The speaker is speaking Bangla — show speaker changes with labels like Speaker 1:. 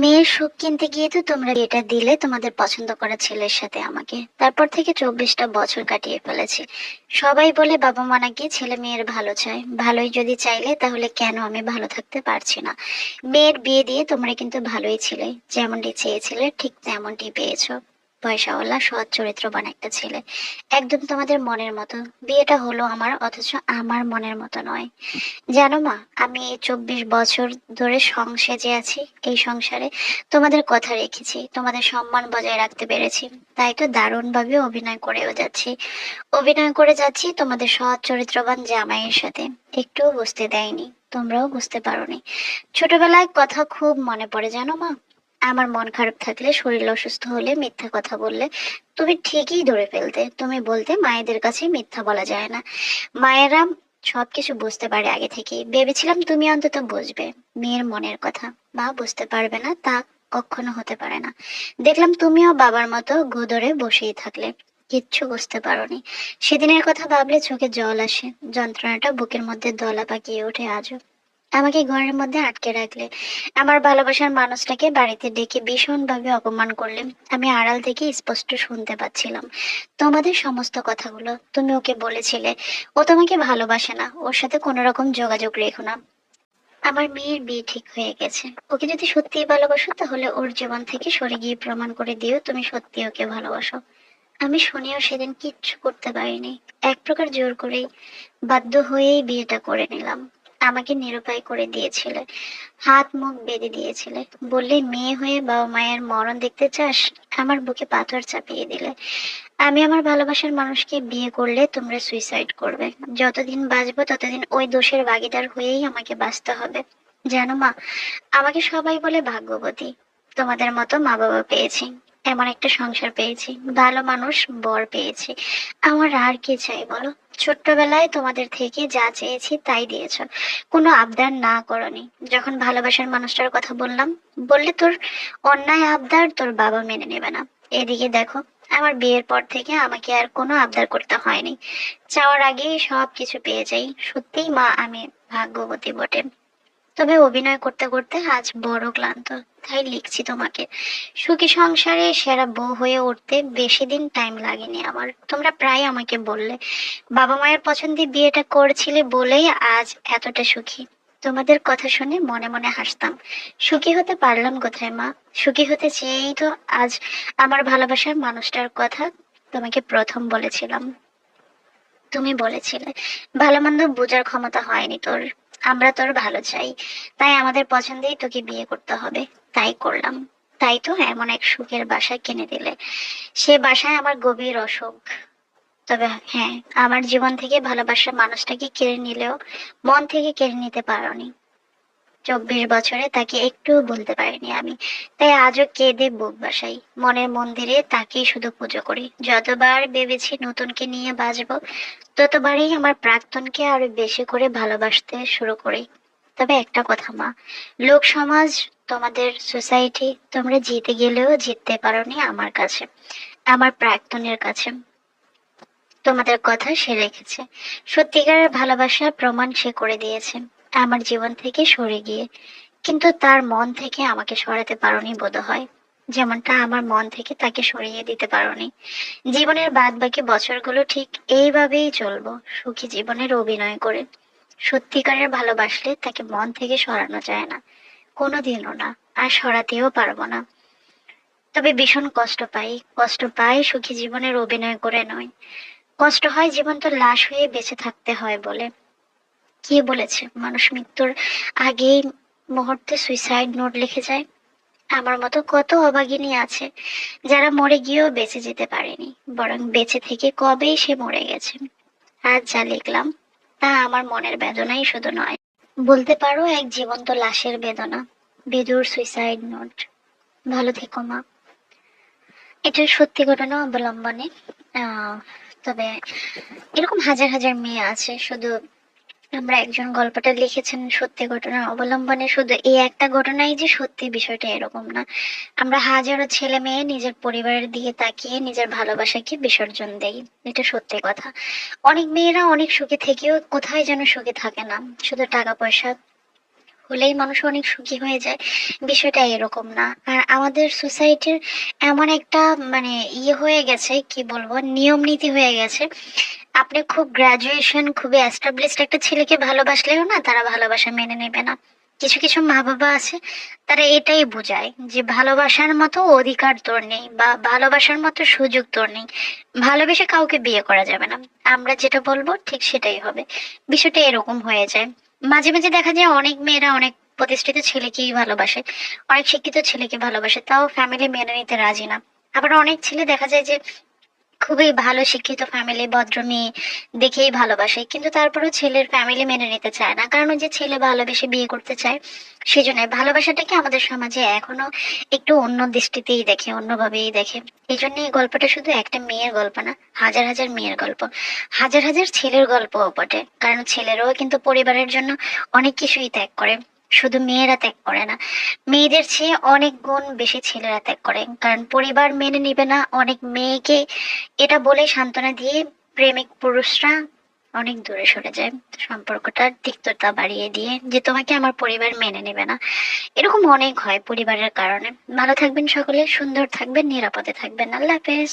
Speaker 1: মেয়ের সুখ কিনতে গিয়ে তো তোমরা বিয়েটা দিলে তোমাদের পছন্দ করা ছেলের সাথে আমাকে। তারপর থেকে 24টা বছর কাটিয়ে ফেলেছি। সবাই বলে বাবা মা নাকি ছেলে মেয়ের ভালো চায়। ভালোই যদি চাইলে তাহলে কেন আমি ভালো থাকতে পারছি না? মেয়ের বিয়ে দিয়ে তোমরা কিন্তু ভালোই ছিলে, যেমনটি চেয়েছিলে ঠিক তেমনটি পেয়েছো। পয়সাওয়ালা সৎ চরিত্রবান একটা ছেলে, একদম তোমাদের মনের মতো। বিয়েটা হলো আমার, অথচ আমার মনের মতো নয়। জানো মা, আমি এই 24 বছর ধরে সেজে আছি এই সংসারে। তোমাদের কথা রেখেছি, তোমাদের সম্মান বজায় রাখতে পেরেছি। তাই তো দারুণ ভাবে অভিনয় করেও যাচ্ছি। অভিনয় করে যাচ্ছি তোমাদের সৎ চরিত্রবান জামাইয়ের সাথে। একটুও বুঝতে দেয়নি, তোমরাও বুঝতে পারোনি। ছোটবেলায় কথা খুব মনে পড়ে জানো মা। আমার মন খারাপ থাকলে, শরীর অসুস্থ হলে, মিথ্যা কথা বললে তুমি ঠিকই ধরে ফেলতে। তুমি বলতে মায়েদের কাছে মিথ্যা বলা যায় না। মায়েরা সবকিছু বুঝতে পারে আগে থেকেই। ভেবেছিলাম তুমি অন্তত বুঝবে মেয়ের মনের কথা। মা বুঝতে পারবে না তা কখনো হতে পারে না। দেখলাম তুমিও বাবার মতো গো ধরে বসেই থাকলে, কিচ্ছু বুঝতে পারোনি। সেদিনের কথা ভাবলে চোখে জল আসে, যন্ত্রণাটা বুকের মধ্যে দলা পাকিয়ে ওঠে আজও। আমাকে ঘরের মধ্যে আটকে রাখলে, আমার ভালোবাসার মানুষটাকে বাড়িতে ডেকে ভীষণভাবে অপমান করলে। আমি আড়াল থেকে স্পষ্ট শুনতে পাচ্ছিলাম তোমাদের সমস্ত কথাগুলো। তুমি ওকে বলেছিলে ও তোমাকে ভালোবাসে না, ওর সাথে কোনো রকম যোগাযোগ রেখো না। আমার মেয়ের বিয়ে ঠিক হয়ে গেছে। ওকে যদি সত্যিই ভালোবাসো তাহলে ওর জীবন থেকে সরে গিয়ে প্রমাণ করে দিও তুমি সত্যি ওকে ভালোবাসো। আমি শুনেও সেদিন কিচ্ছু করতে পারিনি। এক প্রকার জোর করেই, বাধ্য হয়েই বিয়েটা করে নিলাম। আমাকে নিরুপায় করে দিয়েছিলে, হাত মুখ বেঁধে দিয়েছিলে। বললে মেয়ে হয়ে বাবা মায়ের মরণ দেখতে চাস? আমার বুকে পাথর চাপিয়ে দিলে। আমি আমার ভালোবাসার মানুষকে বিয়ে করলে তোমরা সুইসাইড করবে। যতদিন বাঁচবো ততদিন ওই দোষের ভাগীদার হয়েই আমাকে বাঁচতে হবে। জানো মা, আমাকে সবাই বলে ভাগ্যবতী। তোমাদের মতো মা বাবা পেয়েছি, এমন একটা সংসার পেয়েছি, ভালো মানুষ বর পেয়েছি। আমার আর কি চাই বলো? ছোট্টবেলায় তোমাদের থেকে যা চেয়েছি তাই দিয়েছো, কোনো আবদার না করনি। যখন ভালোবাসার মানুষটার কথা বললাম, বললে তোর অন্যায় আবদার তোর বাবা মেনে নেবে না। এদিকে দেখো, আমার বিয়ের পর থেকে আমাকে আর কোনো আবদার করতে হয়নি। চাওয়ার আগেই সব কিছু পেয়ে যাই। সত্যিই মা, আমি ভাগ্যবতী বটে। তবে অভিনয় করতে করতে আজ বড় ক্লান্ত, তাই লিখছি তোমাকে। সুখী সংসারে সেরা বউ হয়ে উঠতে বেশি দিন টাইম লাগেনি আমার। তোমরা প্রায় আমাকে বললে বাবা মায়ের পছন্দে বিয়েটা করেছিলে বলেই আজ এতটা সুখী। তোমাদের কথা শুনে মনে মনে হাসতাম। সুখী হতে পারলাম কোথায় মা? সুখী হতে চেয়েই তো আজ আমার ভালোবাসার মানুষটার কথা তোমাকে প্রথম বলেছিলাম। তুমি বলেছিলে ভালো মন্দ বোঝার ক্ষমতা হয়নি তোর, আমরা তোর ভালো চাই, তাই আমাদের পছন্দেই তোকে বিয়ে করতে হবে। তাই করলাম। তাই তো এমন এক সুখের বাসা কিনে দিলে। সে বাসায় আমার গভীর অসুখ। তবে হ্যাঁ, আমার জীবন থেকে ভালোবাসার মানুষটাকে কেড়ে নিলেও মন থেকে কেড়ে নিতে পারোনি। 24 বছরে তাকে একটুও বলতে পারিনি আমি। তাই আজও কেঁদে বুক বাসাই, মনের মন্দিরে তাকেই শুধু পুজো করি। যতবার ভেবেছি নতুনকে নিয়ে বাঁচবো, ততবারই আমার প্রাক্তনকে আরো বেশি করে ভালোবাসতে শুরু করি। তবে একটা কথা মা, লোক সমাজ, তোমাদের সোসাইটি, তোমরা জিতে গেলেও জিততে পারোনি আমার কাছে, আমার প্রাক্তনের কাছে। তোমাদের কথা সে রেখেছে, সত্যিকারের ভালোবাসার প্রমাণ সে করে দিয়েছে আমার জীবন থেকে সরে গিয়ে। কিন্তু তার মন থেকে আমাকে সরাতে পারোনি বোধহয়, যেমনটা আমার মন থেকে তাকে সরিয়ে দিতে পারোনি। জীবনের বাদ বাকি বছরগুলো ঠিক এইভাবেই চলবো, সুখী জীবনের অভিনয় করে। সত্যিকারের ভালোবাসলে তাকে মন থেকে সরানো যায় না, কোনোদিনও না, আর সরাতেও পারবো না। তবে ভীষণ কষ্ট পাই, কষ্ট পাই সুখী জীবনের অভিনয় করে নয়। কষ্ট হয় জীবন্ত লাশ হয়ে বেঁচে থাকতে হয় বলে। কে বলেছে মানুষ মৃত্যুর আগেই মুহূর্তে সুইসাইড নোট লিখে যায়? আমার মতো কত অভাগিনী আছে যারা মরে গিয়েও বেঁচে যেতে পারেনি, বরং বেঁচে থেকে কবেই সে মরে গেছে। আজ যা লিখলাম তা আমার মনের বেদনাই শুধু নয়, বলতে পারো এক জীবন্ত লাশের বেদনা। Bidur suicide note. ভালো থেকো মা। এটা সত্যি ঘটনা অবলম্বনে। আহ তবে এরকম হাজার হাজার মেয়ে আছে, শুধু আমরা একজন গল্পটা লিখেছেন সত্যি ঘটনা অবলম্বনে, শুধু এই একটা ঘটনাই যে সত্যি বিষয়টা এরকম না। আমরা হাজারো ছেলে মেয়ে নিজের পরিবারের দিকে তাকিয়ে নিজের ভালোবাসাকে বিসর্জন দেই, এটা সত্যি কথা। অনেক মেয়েরা অনেক সুখে থেকেও কোথায় যেন সুখে থাকে না, শুধু টাকা পয়সা হলেই মানুষ অনেক সুখী হয়ে যায়, বিষয়টা এরকম না। আর আমাদের সোসাইটির এমন একটা মানে হয়ে গেছে, কি বলবো, নিয়ম নীতি হয়ে গেছে। আপনি খুব গ্রাজুয়েশন খুবই এস্টাবলিশড একটা ছেলেকে ভালোবাসলেও না তারা ভালোবাসা মেনে নেবে না। কিছু কিছু মা বাবা আছে, তারা এটাই বোঝায় যে ভালোবাসার মতো অধিকার তোর নেই বা ভালোবাসার মতো সুযোগ তোর নেই, ভালোবেসে কাউকে বিয়ে করা যাবে না, আমরা যেটা বলবো ঠিক সেটাই হবে। বিষয়টা এরকম হয়ে যায়। মাঝে মাঝে দেখা যায় অনেক মেয়েরা অনেক প্রতিষ্ঠিত ছেলেকেই ভালোবাসে, অনেক শিক্ষিত ছেলেকে ভালোবাসে, তাও ফ্যামিলি মেনে নিতে রাজি না। আবার অনেক ছেলে দেখা যায় যে খুবই ভালো শিক্ষিত ফ্যামিলি, ভদ্র মেয়ে দেখেই ভালোবাসে, কিন্তু তারপরেও ছেলের ফ্যামিলি মেনে নিতে চায় না, কারণ ওই যে ছেলে ভালোবেসে বিয়ে করতে চায়। সেজন্য ভালোবাসাটাকে আমাদের সমাজে এখনো একটু অন্য দৃষ্টিতেই দেখে, অন্যভাবেই দেখে। এই জন্য এই গল্পটা শুধু একটা মেয়ের গল্প না, হাজার হাজার মেয়ের গল্প, হাজার হাজার ছেলের গল্পও বটে। কারণ ছেলেরাও কিন্তু পরিবারের জন্য অনেক কিছুই ত্যাগ করে, শুধু মেয়েরা ত্যাগ করে না, মেয়েদের চেয়ে অনেক গুণ বেশি ছেলেরা ত্যাগ করে। কারণ পরিবার মেনে নিবে না অনেক মেয়েকে, এটা বলে সান্ত্বনা দিয়ে প্রেমিক পুরুষরা অনেক দূরে সরে যায়, সম্পর্কটার তিক্ততা বাড়িয়ে দিয়ে, যে তোমাকে আমার পরিবার মেনে নেবে না। এরকম অনেক হয় পরিবারের কারণে। ভালো থাকবেন সকলে, সুন্দর থাকবেন, নিরাপদে থাকবেন। আল্লাহ হাফেজ।